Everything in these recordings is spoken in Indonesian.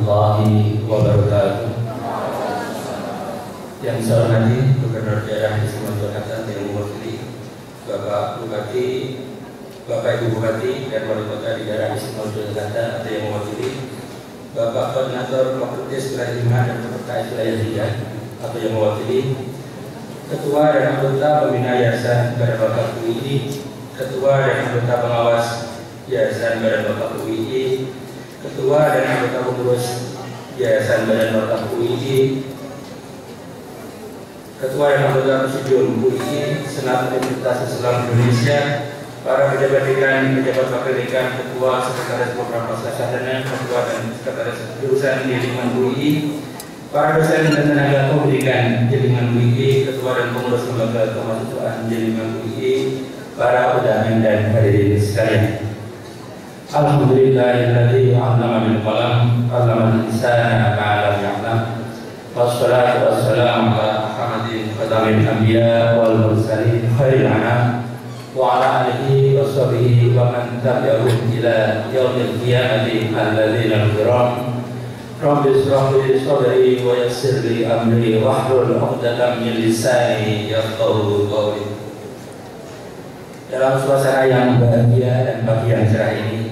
warahmatullahi wabarakatuh. Yang saya hormati Gubernur Daerah Istimewa Yogyakarta yang mewakili Bapak Bupati, Bapak Ibu Bupati dan Wali Kota di Daerah Istimewa Yogyakarta atau yang mewakili Bapak Koordinator Fakultas Wilayah 5 dan Fakultas Wilayah 3 atau yang mewakili Ketua dan anggota Pembina Yayasan Badan Wakaf UII, Ketua dan anggota pengawas Yayasan Badan Wakaf UII, Ketua dan anggota pengurus Yayasan Badan Wakaf UII, Ketua dan anggota Presidium UII, Senat Universitas Islam Indonesia, para pejabat dekan, pejabat wakil dekan, Ketua Sekretaris Program Pascasarjana, Ketua dan Sekretaris Jurusan di lingkungan UII, para dosen dan tenaga pendidikan di lingkungan UII, Ketua dan pengurus lembaga kemahasiswaan di lingkungan UII, para undangan dan hadirin sekalian. Alhamdulillahilladzi 'allama bil qalam, 'allamal insana ma lam ya'lam. Wassalatu wassalamu ala Muhammadin khatamil anbiya wal mursalin khairil anam wa ala alihi wa sahbihi wa man tabi'ahum ila yaumil qiyamati alladzina kiram. Rabbi ishrah li sadri wa yassir li amri wahlul 'uqdatam min lisani yafqahu qawli. Dalam suasana yang bahagia dan pagi yang cerah ini,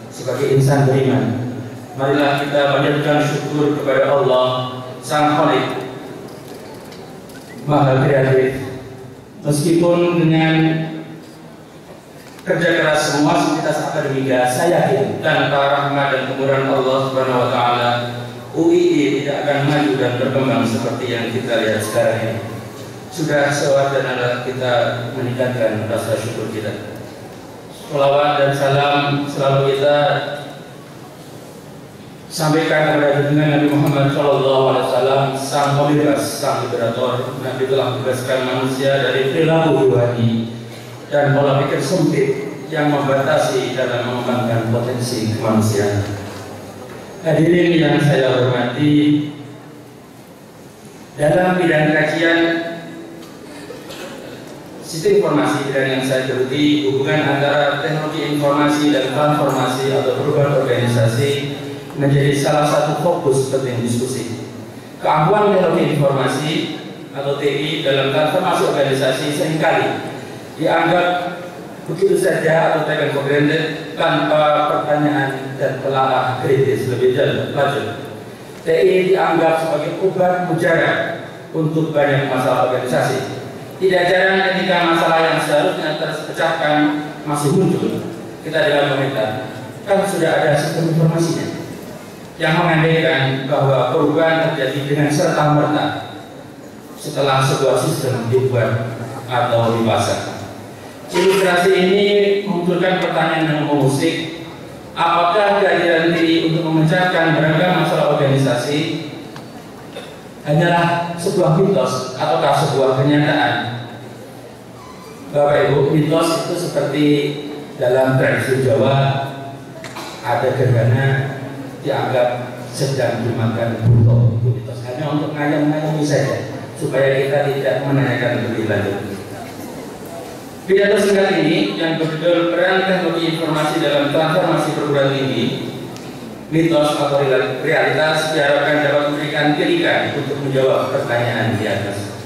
sebagai insan beriman, marilah kita panjatkan syukur kepada Allah Sang Khalik Maha Kreatif. Meskipun dengan kerja keras semua sivitas akademika, saya yakin tanpa rahmat dan kemurahan Allah Subhanahu wa taala, UII tidak akan maju dan berkembang seperti yang kita lihat sekarang ini. Sudah sewajarnya kita meningkatkan rasa syukur kita. Shalawat dan salam selalu kita sampaikan kepada junjungan Nabi Muhammad SAW, sang pembebas, sang liberator. Nabi telah membebaskan manusia dari perilaku hewani dan pola pikir sempit yang membatasi dalam mengembangkan potensi kemanusiaan. Hadirin yang saya hormati, dalam bidang kajian sistem informasi dan yang saya geluti, hubungan antara teknologi informasi dan transformasi atau perubahan organisasi menjadi salah satu fokus penting diskusi. Keampuhan teknologi informasi atau TI dalam transformasi organisasi seringkali dianggap begitu saja atau taken for granted tanpa pertanyaan dan telaah kritis lebih lanjut. TI dianggap sebagai obat mujarab untuk banyak masalah organisasi. Tidak jarang ketika masalah yang seharusnya terpecahkan masih muncul, kita dalam pemerintah kan sudah ada sistem informasinya yang mengandaikan bahwa perubahan terjadi dengan serta-merta setelah sebuah sistem dibuat atau dipasang. Ilustrasi ini memunculkan pertanyaan yang mengusik, apakah kehadiran TI untuk memecahkan beragam masalah organisasi hanyalah sebuah mitos ataukah sebuah kenyataan? Bapak Ibu, mitos itu seperti dalam tradisi Jawa, ada gerhana dianggap sedang dimakan buto. Itu mitos, hanya untuk ngayam-ngayami saja supaya kita tidak menanyakan lebih lanjut. Pidato singkat ini yang berjudul peran teknologi informasi dalam transformasi perguruan tinggi, mitos atau realitas, diharapkan dapat memberikan tirikan untuk menjawab pertanyaan di atas.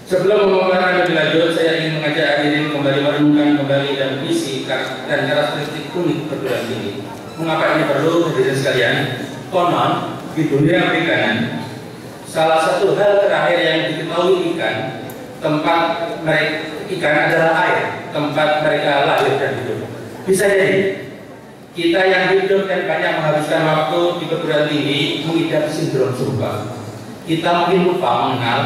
Sebelum memaparkan lebih lanjut, saya ingin mengajak hadirin kembali merenungkan kembali dan visi dan karakteristik unik perguruan tinggi. Mengapa ini perlu, hadirin sekalian? Konon di dunia perikanan, salah satu hal terakhir yang diketahui tempat mereka ikan adalah air, tempat mereka lahir dan hidup. Bisa jadi kita yang hidup dan banyak menghabiskan waktu di perguruan tinggi mengidap sindrom serupa. Kita mungkin lupa mengenal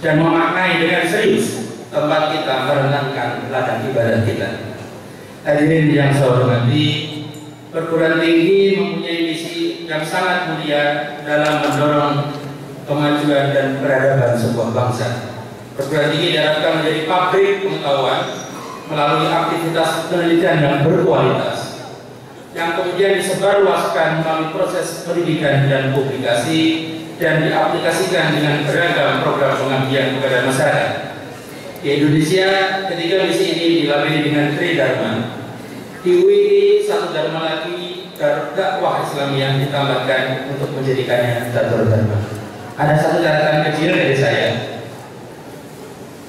dan memaknai dengan serius tempat kita merenangkan ladang ibadah kita. Hadirin yang saya hormati, perguruan tinggi mempunyai misi yang sangat mulia dalam mendorong kemajuan dan peradaban sebuah bangsa. Perguruan tinggi diharapkan menjadi pabrik pengetahuan melalui aktivitas penelitian yang berkualitas, yang kemudian disebarluaskan melalui proses pendidikan dan publikasi dan diaplikasikan dengan beragam program pengabdian kepada masyarakat. Di Indonesia, ketiga misi ini dilabeli dengan Tri Dharma. Di UII, satu Dharma lagi ukhuwah Islamiyah ditambahkan untuk menjadikannya Catur Dharma. Ada satu catatan kecil dari saya.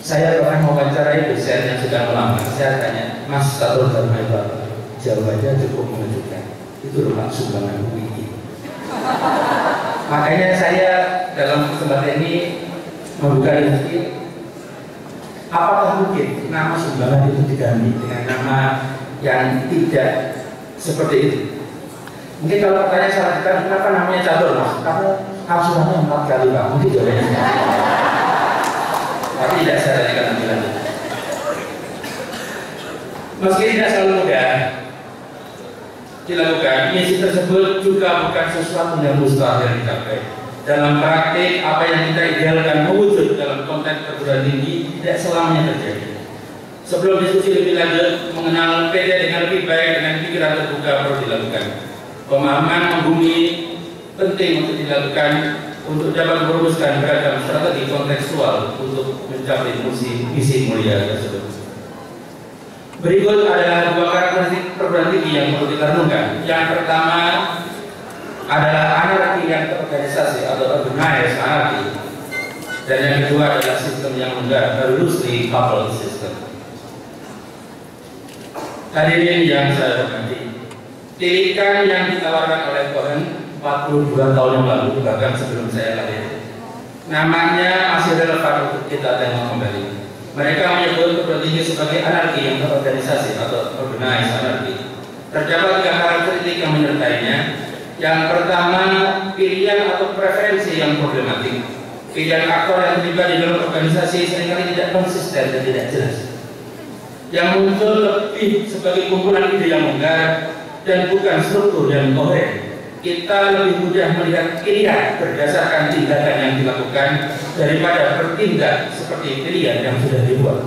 Saya pernah mewawancarai dosen yang sudah melamar. Saya tanya, Mas, Catur Dharma itu apa? Jawabannya cukup mengejutkan. Itu rumah sumbangan UI. Makanya saya dalam kesempatan ini membuka rezeki. Apakah mungkin nama sumbangan itu diganti dengan nama yang tidak seperti itu? Mungkin kalau pertanyaan saya lanjutkan, kenapa namanya Catur, Mas? Karena hafsulannya 4 kali, Pak. Mungkin jawabannya. Tapi tidak saya tanyakan lebih lanjut. Meski tidak selalu mudah dilakukan, misi tersebut juga bukan sesuatu yang mustahil dicapai. Dalam praktik, apa yang kita idealkan mewujud dalam konteks perguruan tinggi tidak selamanya terjadi. Sebelum diskusi lebih lanjut, mengenal PD dengan lebih baik dengan pikiran terbuka perlu dilakukan. Pemahaman membumi penting untuk dilakukan untuk dapat merumuskan beragam strategi kontekstual untuk mencapai misi mulia tersebut. Berikut adalah 2 karakteristik perguruan tinggi yang perlu direnungkan. Yang pertama adalah anarki yang terorganisasi atau organized anarki, dan yang kedua adalah sistem yang enggak loosely coupled system. Hadirin yang saya hormati, tilikan yang ditawarkan oleh Cohen 42 tahun yang lalu, bahkan sebelum saya lahir, namanya masih relevan untuk kita tengok kembali. Mereka menyebut perguruan tinggi sebagai anarki yang terorganisasi atau organized anarki. Terdapat 3 karakteristik yang menyertainya. Yang pertama, pilihan atau preferensi yang problematik. Pilihan aktor yang terlibat di dalam organisasi seringkali tidak konsisten dan tidak jelas. Yang muncul lebih sebagai kumpulan ide yang menggarap dan bukan struktur yang koheren. Kita lebih mudah melihat pilihan berdasarkan tindakan yang dilakukan daripada bertindak seperti pilihan yang sudah dibuat.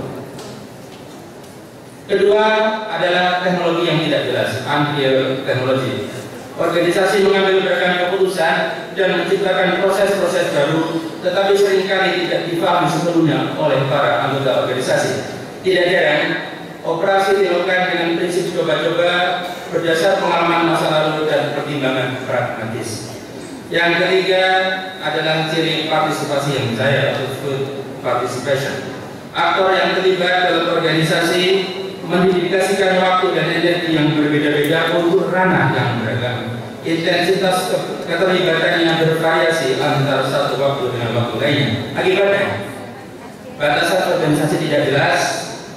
Kedua adalah teknologi yang tidak jelas, unclear teknologi. Organisasi mengambil beragam keputusan dan menciptakan proses-proses baru, tetapi seringkali tidak dipahami sebelumnya oleh para anggota organisasi. Tidak jarang, operasi dilakukan dengan prinsip coba-coba berdasar pengalaman masa lalu dan pertimbangan pragmatis. Yang ketiga adalah ciri partisipasi yang saya atau full participation. Aktor yang terlibat dalam organisasi mendedikasikan waktu dan energi yang berbeda-beda untuk ranah yang beragam. Intensitas keterlibatannya bervariasi antara satu waktu dengan waktu lainnya. Akibatnya, batasan organisasi tidak jelas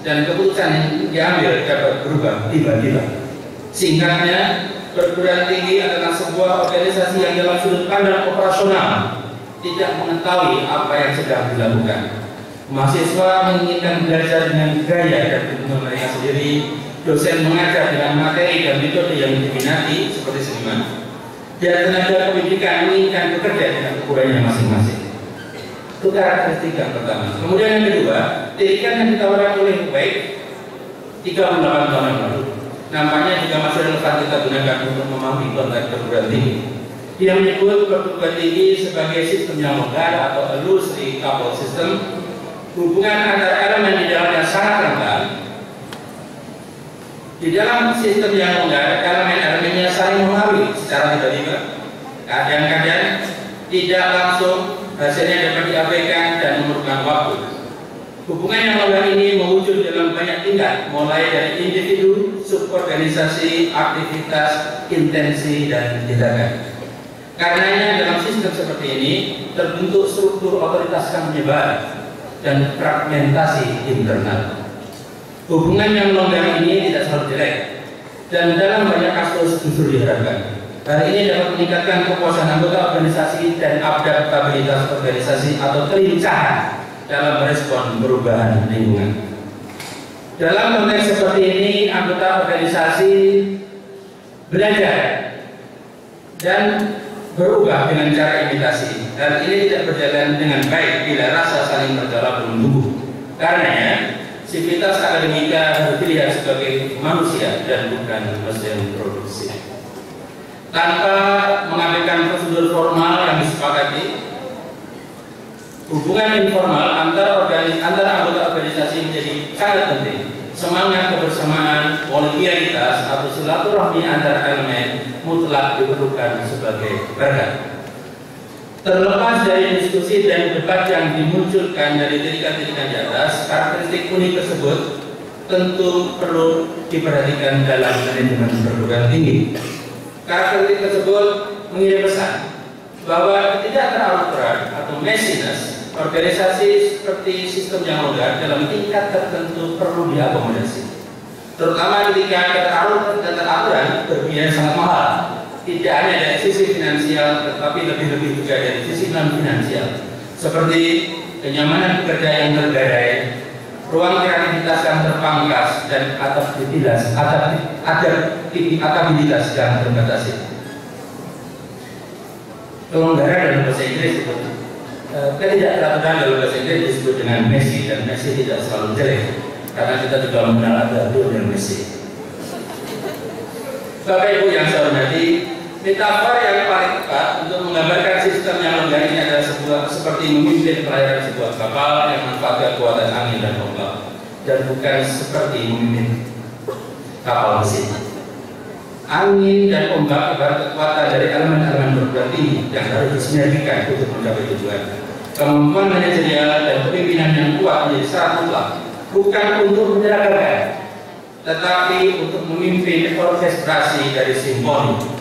dan keputusan yang diambil dapat berubah tiba-tiba. Singkatnya, perguruan tinggi adalah sebuah organisasi yang dalam sudut pandang operasional tidak mengetahui apa yang sedang dilakukan. Mahasiswa menginginkan belajar dengan gaya dan kebutuhan mereka sendiri. Dosen mengajar dengan materi dan metode yang diminati seperti seniman. Dan tenaga pendidikan menginginkan bekerja dengan ukurannya masing-masing. Itu karakteristik yang pertama. Kemudian yang kedua, tilikan yang ditawarkan oleh baik 38 tahun yang lalu. Nampaknya juga masih relevan kita gunakan untuk memahami konteks perguruan tinggi. Dia menyebut perguruan tinggi sebagai sistem yang longgar atau loosely coupled system. Hubungan antara elemen di dalamnya sangat rentan. Di dalam sistem yang longgar, elemen-elemennya saling mempengaruhi secara tiba-tiba. Kadang-kadang tidak langsung, hasilnya dapat diabaikan dan memerlukan waktu. Hubungan yang longgar ini mewujud dalam banyak tingkat, mulai dari individu, suborganisasi, aktivitas, intensi, dan tindakan. Karenanya dalam sistem seperti ini terbentuk struktur otoritas yang menyebar dan fragmentasi internal. Hubungan yang longgar ini tidak selalu jelek, dan dalam banyak kasus justru diharapkan. Hal ini dapat meningkatkan kepuasan anggota organisasi dan adaptabilitas organisasi atau kelincahan dalam merespon perubahan lingkungan. Dalam konteks seperti ini, anggota organisasi belajar dan berubah dengan cara imitasi. Hal ini tidak berjalan dengan baik bila rasa saling berjalan belum tumbuh. Karenanya, sivitas akademika harus dilihat sebagai manusia dan bukan mesin produksi. Tanpa mengabaikan prosedur formal yang disepakati, hubungan informal antara anggota organisasi menjadi sangat penting. Semangat kebersamaan, kolegialitas atau silaturahmi antar elemen mutlak diperlukan sebagai berkat. Terlepas dari diskusi dan debat yang dimunculkan dari titikan-titikan di atas, karakteristik unik tersebut tentu perlu diperhatikan dalam manajemen perguruan tinggi. Karakteristik tersebut mengirim pesan bahwa tidak terlalu atau messiness, organisasi seperti sistem yang longgar dalam tingkat tertentu perlu diakomodasi. Terutama ketika keteraturan dan teraturan berbiaya sangat mahal. Tidak hanya dari sisi finansial, tetapi lebih-lebih juga dari sisi non-finansial, seperti kenyamanan pekerja yang tergadai, ruang kreativitas yang terpangkas, dan adaptabilitas yang terbatasi. Kelonggaran dalam bahasa Inggris itu ketidakteraturan dalam bahasa Inggris disebut dengan messy, dan messy tidak selalu jelek, karena kita juga mengenal ada Lionel Messi. Bapak Ibu yang saya hormati, metafor yang paling tepat untuk menggambarkan sistem yang longgar ini adalah seperti memimpin pelayaran sebuah kapal yang memanfaatkan kekuatan angin dan ombak, dan bukan seperti memimpin kapal mesin. Angin dan ombak ibarat kekuatan dari elemen-elemen perguruan tinggi yang harus disinergikan untuk mencapai tujuan. Kemampuan manajerial dan kepemimpinan yang kuat menjadi syarat mutlak, bukan untuk menyeragakan, tetapi untuk memimpin orkestrasi dari simfoni.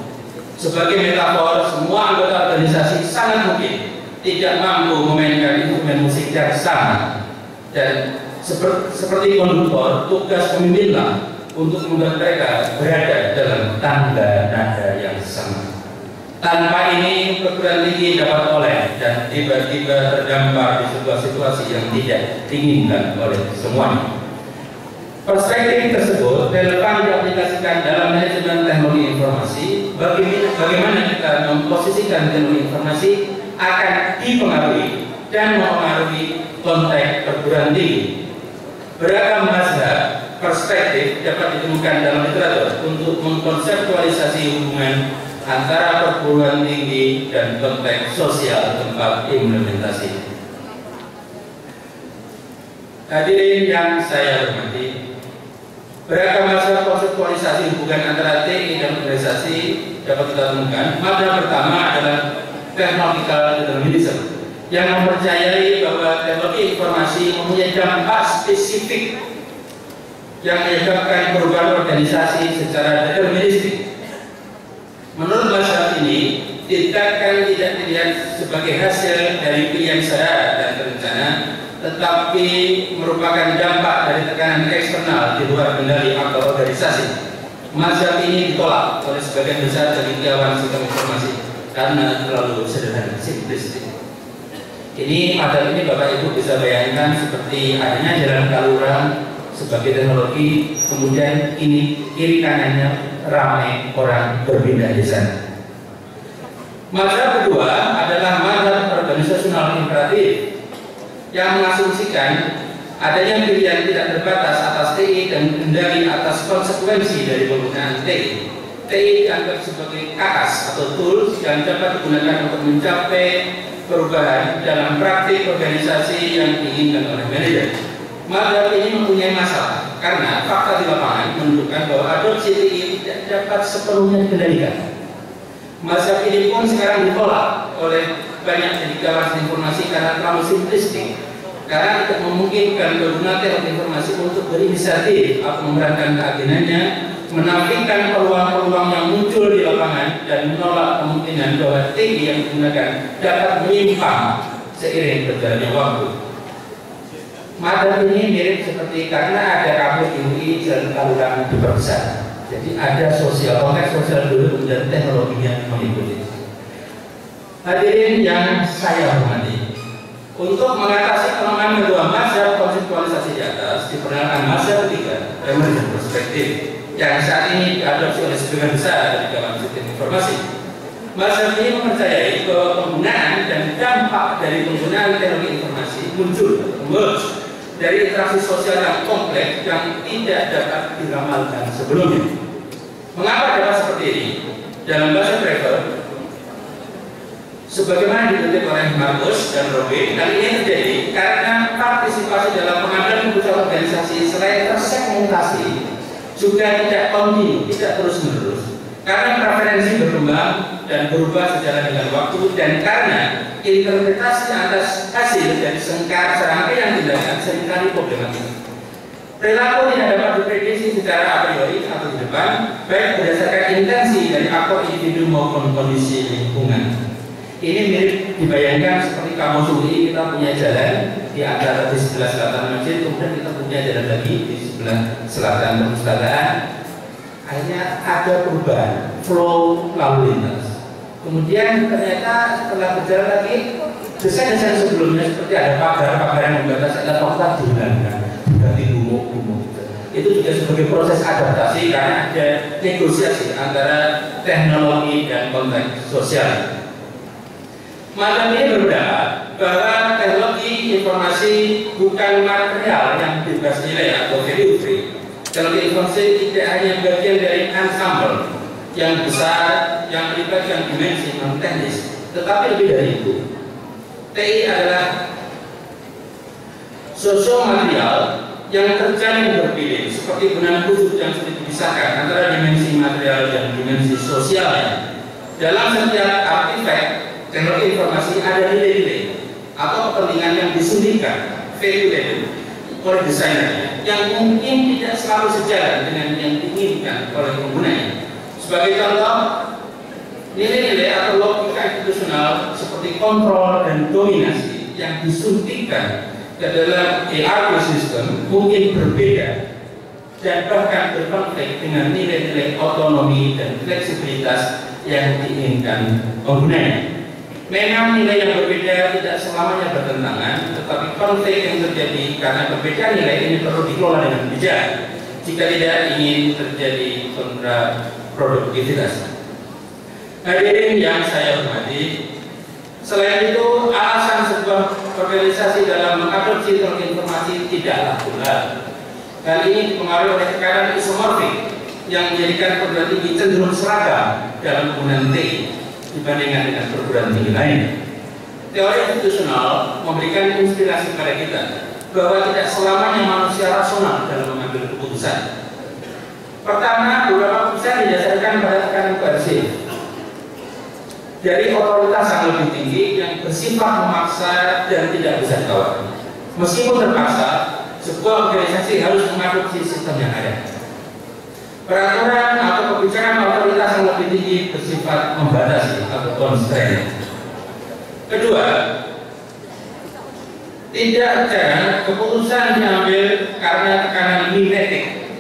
Sebagai metafor, semua anggota organisasi sangat mungkin tidak mampu memainkan instrumen musik yang sama, dan seperti konduktor, tugas pemimpinlah untuk membuat mereka berada dalam tangga nada yang sama. Tanpa ini, perguruan tinggi dapat oleh dan tiba-tiba terdampar di sebuah situasi yang tidak diinginkan oleh semuanya. Perspektif tersebut relevan diaplikasikan dalam manajemen teknologi informasi. Bagaimana kita memposisikan teknologi informasi akan dipengaruhi dan mempengaruhi konteks perguruan tinggi. Beragam mazhab perspektif dapat ditemukan dalam literatur untuk mengkonseptualisasi hubungan antara perguruan tinggi dan konteks sosial tempat implementasi. Hadirin yang saya hormati, beragam mazhab konseptualisasi hubungan antara TI dan organisasi dapat kita temukan. Mazhab pertama adalah technological determinism, yang mempercayai bahwa teknologi informasi mempunyai dampak spesifik yang menyebabkan perubahan organisasi secara deterministik. Menurut mazhab ini, tindakan tidak dilihat sebagai hasil dari pilihan sadar dan terencana, tetapi merupakan dampak dari tekanan eksternal di luar kendali aktor organisasi. Mazhab ini ditolak oleh sebagian besar dari kawan sistem informasi karena terlalu sederhana, simplistik. Ini mazhab ini Bapak Ibu bisa bayangkan seperti adanya jalan Kalura sebagai teknologi, kemudian ini kiri kanannya ramai orang berpindah di sana. Mazhab kedua adalah mazhab organisasional imperatif, yang mengasumsikan adanya pilihan tidak terbatas atas TI dan kendali atas konsekuensi dari penggunaan TI. TI dianggap sebagai kakas atau tools yang dapat digunakan untuk mencapai perubahan dalam praktik organisasi yang diinginkan oleh manajer. Mazhab ini mempunyai masalah karena fakta di lapangan menunjukkan bahwa adopsi TI tidak dapat sepenuhnya dikendalikan. Mazhab ini pun sekarang ditolak oleh banyak dedikawan informasi karena terlalu simplistik, karena tidak memungkinkan pengguna teknologi informasi untuk berinisiatif atau memerankan keagenannya, menafikan peluang-peluang yang muncul di lapangan, dan menolak kemungkinan bahwa TI yang digunakan dapat menyimpang seiring berjalannya waktu. Mazhab ini mirip seperti karena ada kampus di UI dan Kalura diperbesar. Jadi ada konteks sosial dulu, kemudian teknologinya mengikuti. Hadirin yang saya hormati, untuk mengatasi kelemahan kedua mazhab konseptualisasi di atas, diperkenalkan mazhab ketiga, emergent perspektif, yang saat ini diadopsi oleh sebagian besar dari kalangan sistem informasi. Mazhab ini mempercayai bahwa penggunaan dan dampak dari penggunaan teknologi informasi muncul dari interaksi sosial yang kompleks yang tidak dapat diramalkan sebelumnya. Mengapa dapat seperti ini? Dalam bahasa Trevor, sebagaimana dikutip oleh Marcus dan Robin, hal ini terjadi karena partisipasi dalam pengambilan keputusan organisasi selain tersegmentasi juga tidak kontinu, tidak terus-menerus, Karena preferensi berkembang dan berubah sejalan dengan waktu, dan karena interpretasi atas hasil dari serangkaian tindakan seringkali problematik. Perilaku tidak dapat diprediksi secara a priori atau di depan, baik berdasarkan intensi dari aktor individu maupun kondisi lingkungan. Ini mirip dibayangkan seperti kamu sendiri, kita punya jalan di antara di sebelah selatan masjid, kemudian kita punya jalan lagi di sebelah selatan perpustakaan. Akhirnya ada perubahan flow lalu lintas. Kemudian ternyata setelah berjalan lagi, desain-desain sebelumnya seperti ada pagar-pagar yang membatasi letak dihilangkan, ganti gumuk-gumuk. Itu juga sebagai proses adaptasi karena ada negosiasi antara teknologi dan konteks sosial. Malam ini berpendapat bahwa teknologi informasi bukan material yang bebas nilai atau value free. Teknologi informasi tidak hanya bagian dari ensemble yang besar yang melibatkan dimensi non teknis, tetapi lebih dari itu. TI adalah sosiomaterial yang terjalin berpilih seperti benang khusus yang sulit dipisahkan antara dimensi material dan dimensi sosialnya. Dalam setiap artefak teknologi informasi ada nilai-nilai atau kepentingan yang disuntikan value label oleh desainernya yang mungkin tidak selalu sejalan dengan yang diinginkan oleh penggunanya. Sebagai contoh, nilai-nilai atau logika institusional seperti kontrol dan dominasi yang disuntikan ke dalam ERP system mungkin berbeda dan bahkan berkonflik dengan nilai-nilai otonomi dan fleksibilitas yang diinginkan penggunanya. Memang nilai yang berbeda tidak selamanya bertentangan, tetapi konflik yang terjadi karena perbedaan nilai ini perlu dikelola dengan bijak jika tidak ingin terjadi kontraproduktivitas. Hadirin yang saya hormati, selain itu alasan sebuah organisasi dalam mengadopsi teknologi informasi tidaklah tunggal. Hal ini dipengaruhi oleh tekanan isomorfik yang menjadikan perguruan tinggi cenderung seragam dalam penggunaan TI dibandingkan dengan perguruan tinggi lain. Teori institusional memberikan inspirasi kepada kita bahwa tidak selamanya manusia rasional dalam mengambil keputusan. Pertama, beberapa keputusan didasarkan pada tekanan koersif dari otoritas yang lebih tinggi yang bersifat memaksa dan tidak bisa ditawar. Meskipun terpaksa, sebuah organisasi harus mengadopsi sistem yang ada. Peraturan atau kebijakan otoritas yang lebih tinggi bersifat membatasi atau constraint. Kedua, tidak jarang keputusan diambil karena tekanan mimetik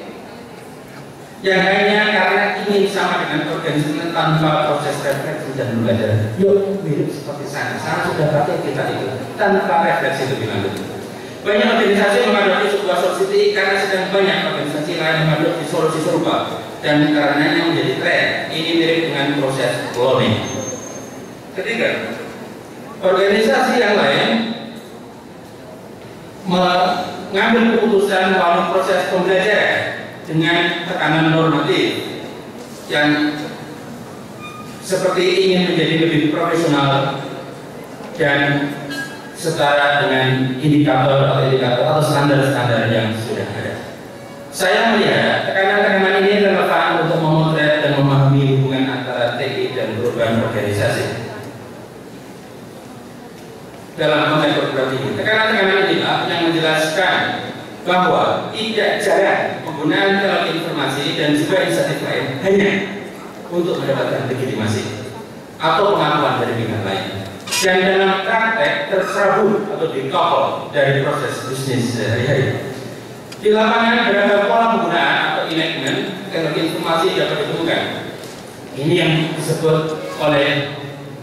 yang hanya karena ingin sama dengan organisasi tanpa proses refleksi dan belajar. Yuk, mirip seperti sana sudah pakai kita itu tanpa refleksi lebih lanjut. Banyak organisasi mengadopsi sebuah solusi karena sedang banyak organisasi lain mengadopsi solusi serupa dan karenanya menjadi tren. Ini mirip dengan proses cloning. Ketiga, organisasi yang lain mengambil keputusan melalui proses pembelajaran dengan tekanan normatif yang seperti ingin menjadi lebih profesional dan setara dengan indikator atau standar-standar yang sudah ada. Saya melihat tekanan-tekanan ini relevan untuk memotret dan memahami hubungan antara TI dan perubahan organisasi. Dalam konteks perguruan tinggi, tekanan-tekanan inilah yang menjelaskan bahwa tidak jarang penggunaan teknologi informasi dan juga insentif lain hanya untuk mendapatkan legitimasi atau pengakuan dari pihak lain, dan dalam praktek terserabut atau decouple dari proses bisnis sehari-hari. Di lapangan beragam pola penggunaan atau enactment teknologi informasi dapat ditemukan. Ini yang disebut oleh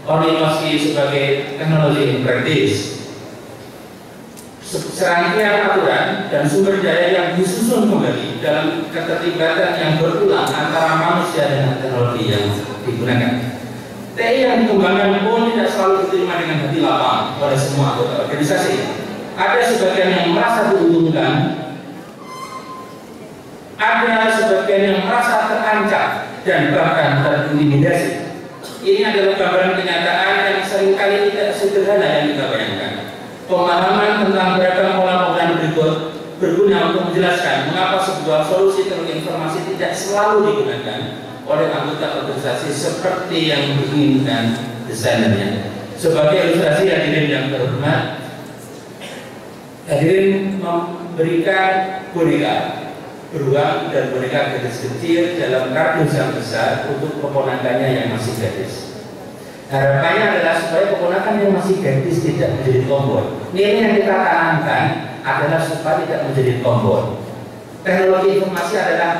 Ornitowski sebagai teknologi in practice. Serangkaian aturan dan sumber daya yang disusun kembali dalam keterlibatan yang berulang antara manusia dan teknologi yang digunakan. TI yang dikembangkan pun tidak selalu diterima dengan hati lapang oleh semua anggota organisasi. Ada sebagian yang merasa diuntungkan, ada sebagian yang merasa terancam dan bahkan terintimidasi. Ini adalah gambaran kenyataan yang seringkali tidak sederhana yang kita bayangkan. Pemahaman tentang beragam pola penggunaan berikut berguna untuk menjelaskan mengapa sebuah solusi teknologi informasi tidak selalu digunakan oleh anggota organisasi seperti yang diinginkan desainernya. Sebagai ilustrasi hadirin yang terhormat, hadirin memberikan boneka beruang dan boneka gadis kecil dalam kardus yang besar untuk keponakannya yang masih gadis. Harapannya adalah supaya keponakan yang masih gadis tidak menjadi tomboy. Ini yang kita tanamkan adalah supaya tidak menjadi tomboy. Teknologi informasi adalah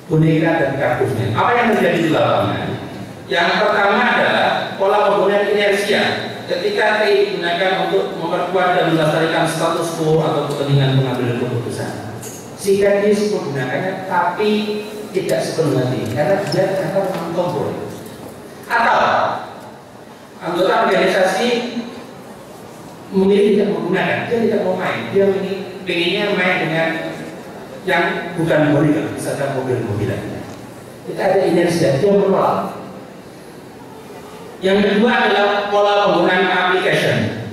boneka dan kardusnya. Apa yang terjadi di lapangan? Yang pertama adalah pola penggunaan inersia. Ketika TI digunakan untuk memperkuat dan melestarikan status quo atau kepentingan pengambilan keputusan, si gadis menggunakannya tapi tidak sepenuh hati karena dia ternyata memang tomboy. Atau anggota organisasi memilih tidak menggunakan, dia tidak mau main, dia pengennya main dengan yang bukan boneka, misalkan mobil-mobilan. Kita ada inersia, dia menolak. Yang kedua adalah pola penggunaan application.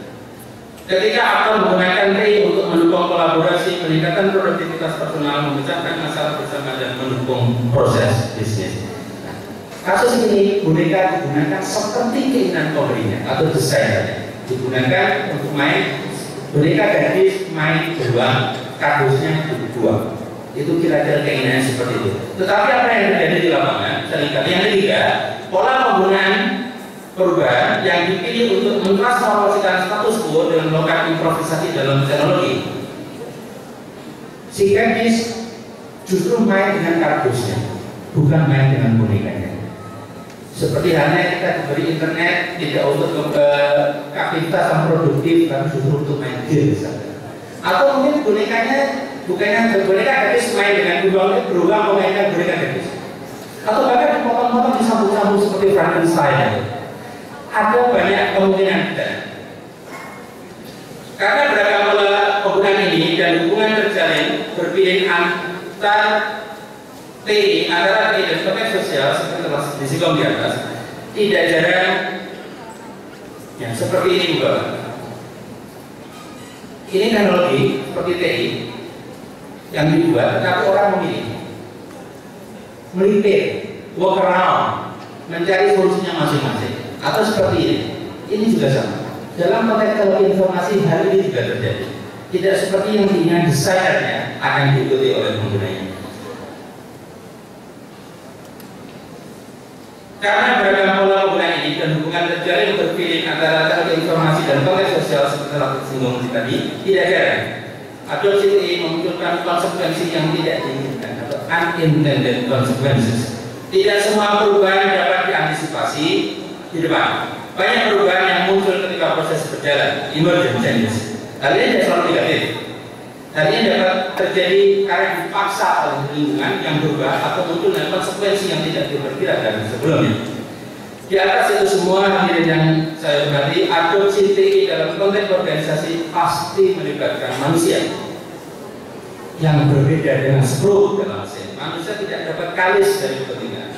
Ketika aktor menggunakan TI untuk mendukung kolaborasi, meningkatkan produktivitas personal, memecahkan masalah bersama dan mendukung proses bisnis. Nah, kasus ini boneka digunakan seperti keinginan pembelinya atau desainernya. Digunakan untuk main boneka gadis, main beruang, kardusnya dibuang. Itu kira-kira keinginan seperti itu. Tetapi apa yang terjadi di lapangan? Seringkali yang ketiga, pola penggunaan perubahan yang dipilih untuk mentransformasikan status quo dan melakukan improvisasi dalam teknologi. Si gadis justru main dengan kardusnya, bukan main dengan bonekanya. Seperti halnya kita diberi internet tidak untuk aktivitas yang produktif, tapi justru untuk main game misalnya. Atau mungkin bonekanya bukannya boneka gadis main dengan beruang memainkan boneka gadis. Atau bahkan dipotong-potong disambung-sambung seperti Frankenstein. Ada banyak kemungkinan kita. Karena beragam pola penggunaan ini dan hubungan terjalin berpilih antara TI dan konteks sosial seperti telah disinggung di atas, tidak jarang yang seperti ini juga. Ini teknologi seperti TI yang dibuat, tetapi orang memilih melipir, work around, mencari solusinya masing-masing. Atau seperti ini juga sama. Dalam konteks teknologi informasi hal ini juga terjadi. Tidak seperti yang diinginkan desainernya akan diikuti oleh penggunanya. Karena beragam pola penggunaan ini dan hubungan terjalin berpilih antara teknologi informasi dan konteks sosial seperti telah disinggung tadi, tidak jarang adopsi TI memunculkan konsekuensi yang tidak diinginkan atau unintended consequences. Tidak semua perubahan dapat diantisipasi di depan. Banyak perubahan yang muncul ketika proses berjalan, emergent changes. Hal ini tidak selalu negatif. Hal ini dapat terjadi karena dipaksa oleh lingkungan yang berubah atau muncul dengan konsekuensi yang tidak diperkirakan sebelumnya. Di atas itu semua, hadirin yang saya hormati, adopsi TI dalam konteks organisasi pasti melibatkan manusia yang berbeda dengan sebelum dalam mesin. Manusia tidak dapat kalis dari kepentingan,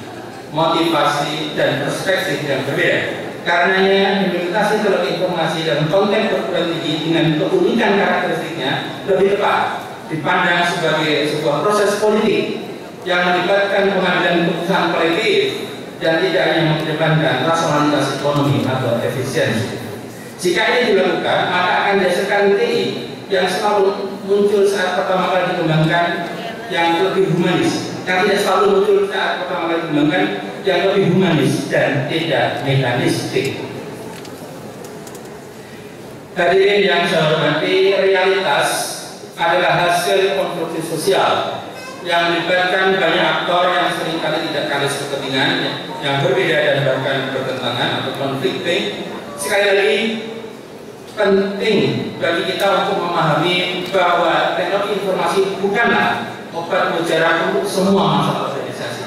motivasi dan perspektif yang berbeda. Karenanya implementasi teknologi informasi dalam konteks perguruan tinggi dengan keunikan karakteristiknya lebih tepat dipandang sebagai sebuah proses politik yang melibatkan pengambilan keputusan kolektif dan tidak hanya mengedepankan rasionalitas ekonomi atau efisiensi. Jika ini dilakukan, maka akan dihasilkan TI yang selalu muncul saat pertama kali dikembangkan yang lebih humanis, yang tidak selalu muncul saat pertama kali dikembangkan yang lebih humanis dan tidak mekanistik. Hadirin yang saya hormati, realitas adalah hasil konstruksi sosial yang melibatkan banyak aktor yang seringkali tidak kalis kepentingan, yang berbeda dan bahkan bertentangan atau konflikting. Sekali lagi, penting bagi kita untuk memahami bahwa teknologi informasi bukanlah obat mujarab untuk semua masalah organisasi.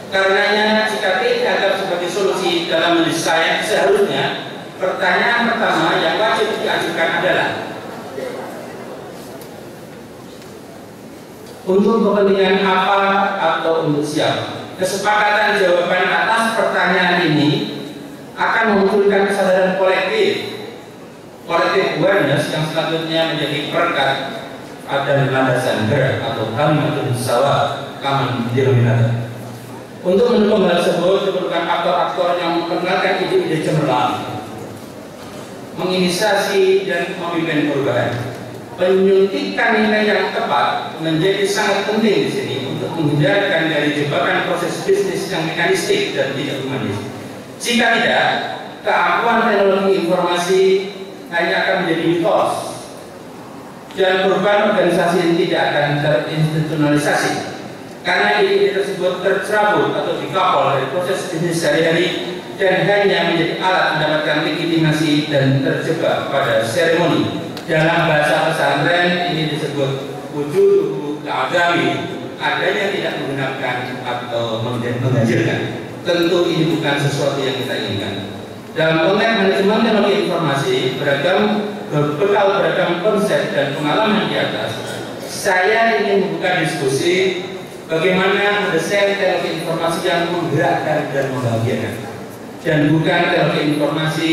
Karenanya, jika TI dianggap sebagai solusi dalam mendesain, seharusnya pertanyaan pertama yang wajib diajukan adalah untuk kepentingan apa atau untuk siapa. Kesepakatan jawaban atas pertanyaan ini akan memunculkan kesadaran kolektif awareness yang selanjutnya menjadi perekat pada landasan gerak atau kalimatun sawah common denominator. Untuk mendukung hal tersebut diperlukan aktor-aktor yang memperkenalkan ide-ide cemerlang, menginisiasi dan memimpin perubahan. Penyuntikan nilai yang tepat menjadi sangat penting di sini untuk menghindarkan dari jebakan proses bisnis yang mekanistik dan tidak humanis. Jika tidak, keampuhan teknologi informasi hanya akan menjadi mitos dan perubahan organisasi ini tidak akan terinstitusionalisasi, karena ide-ide tersebut tercerabut atau dikapal dari proses bisnis sehari-hari dan hanya menjadi alat mendapatkan legitimasi dan terjebak pada seremoni. Dalam bahasa pesantren ini disebut wujud agami, adanya tidak menggunakan atau menghasilkan. Tentu ini bukan sesuatu yang kita inginkan. Dalam konteks manajemen teknologi informasi, berbekal beragam konsep dan pengalaman di atas, saya ingin membuka diskusi bagaimana mendesain teknologi informasi yang menggerakkan dan membahagiakan, dan bukan teknologi informasi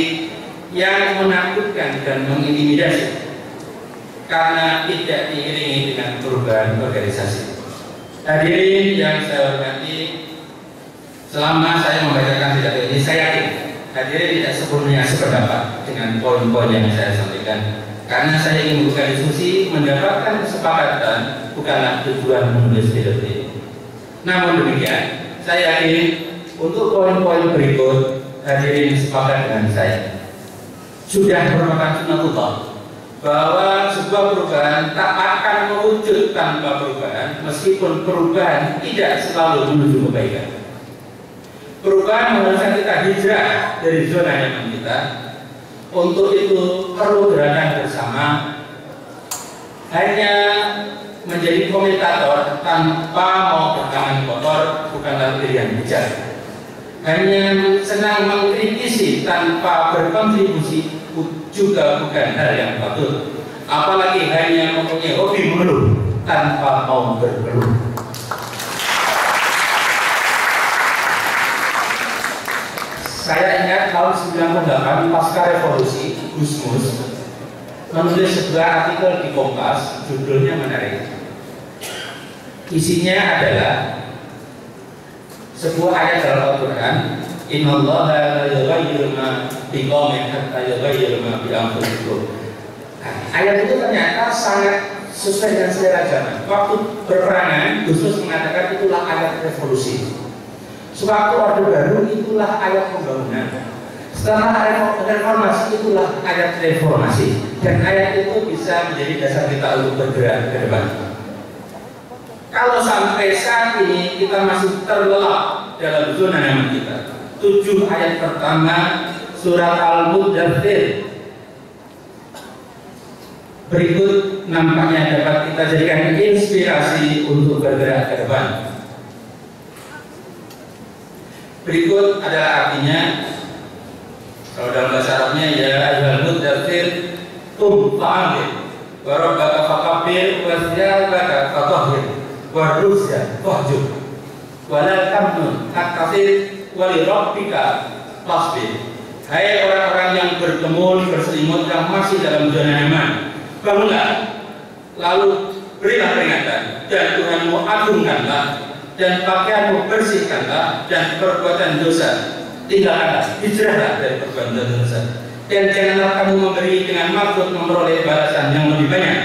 yang menakutkan dan mengintimidasi karena tidak diiringi dengan perubahan organisasi. Hadirin yang saya hormati, selama saya membacakan pidato ini, saya yakin hadirin tidak sepenuhnya sependapat dengan poin-poin yang saya sampaikan, karena saya ingin membuka diskusi. Mendapatkan kesepakatan bukanlah tujuan menulis pidato ini. Namun demikian, saya yakin untuk poin-poin berikut hadirin sepakat dengan saya. Sudah merupakan sunnatullah bahwa sebuah perubahan tak akan mewujud tanpa perubahan, meskipun perubahan tidak selalu menuju kebaikan. Perubahan mengharuskan kita hijrah dari zona nyaman kita. Untuk itu perlu gerakan bersama. Hanya menjadi komentator tanpa mau bertangan kotor bukanlah pilihan bijak. Hanya senang mengkritisi tanpa berkontribusi juga bukan hal yang patut. Apalagi hanya mempunyai hobi mengeluh tanpa mau berkeluh. Saya ingat tahun 98 pasca revolusi, Gusmus menulis sebuah artikel di Kompas, judulnya menarik. Isinya adalah sebuah ayat dalam Al-Quran, Innallaha la yughayyiru ma biqaumin hatta yughayyiru ma bi anfusihim. Ayat itu ternyata sangat sesuai dengan selera zaman. Waktu berperangan, Gusmus mengatakan itulah ayat revolusi. Sewaktu Orde Baru itulah ayat pembangunan. Setelah reformasi itulah ayat reformasi. Dan ayat itu bisa menjadi dasar kita untuk bergerak ke depan. Kalau sampai saat ini kita masih terlelap dalam zona nyaman kita, 7 ayat pertama surat Al-Muddathir berikut nampaknya dapat kita jadikan inspirasi untuk bergerak ke depan. Berikut adalah artinya, kalau dalam bahasa Arabnya, ya ayyuhal muddathir qum fa'anzir wa rabbaka fakabbir wa thiyabaka fatahhir wa ruzza fahjur wa la tamnun taktsir wa li rabbika fasbir. Hai orang-orang yang berkemun, berselimut, yang masih dalam zona nyaman, bangunlah, lalu berilah peringatan, dan Tuhanmu agungkanlah, dan pakaianmu bersihkanlah, dan perbuatan dosa tinggalkanlah, hijrahlah dari perbuatan dosa, dan janganlah kamu memberi dengan maksud memperoleh balasan yang lebih banyak,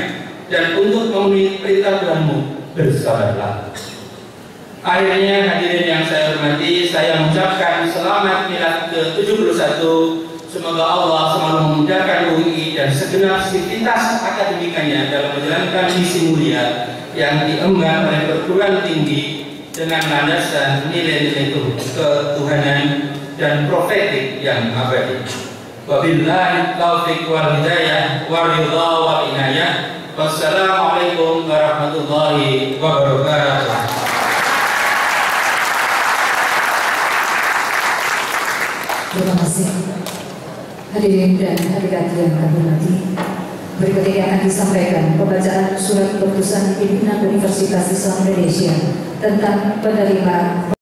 dan untuk memenuhi perintah Tuhanmu bersabarlah. Akhirnya hadirin yang saya hormati, saya mengucapkan selamat milad ke-71. Semoga Allah selalu memudahkan UI dan segenap sivitas akademikanya dalam menjalankan misi mulia yang diemban oleh perguruan tinggi dengan landasan nilai-nilai ketuhanan dan profetik yang abadi. Wabillahi taufiq wal hidayah wa ridha wal inayah. Wassalamualaikum warahmatullahi wabarakatuh. Terima kasih. Hadirin dan hadirat yang kami hormati, berikut ini akan disampaikan pembacaan surat keputusan pimpinan Universitas Islam Indonesia tentang penerimaan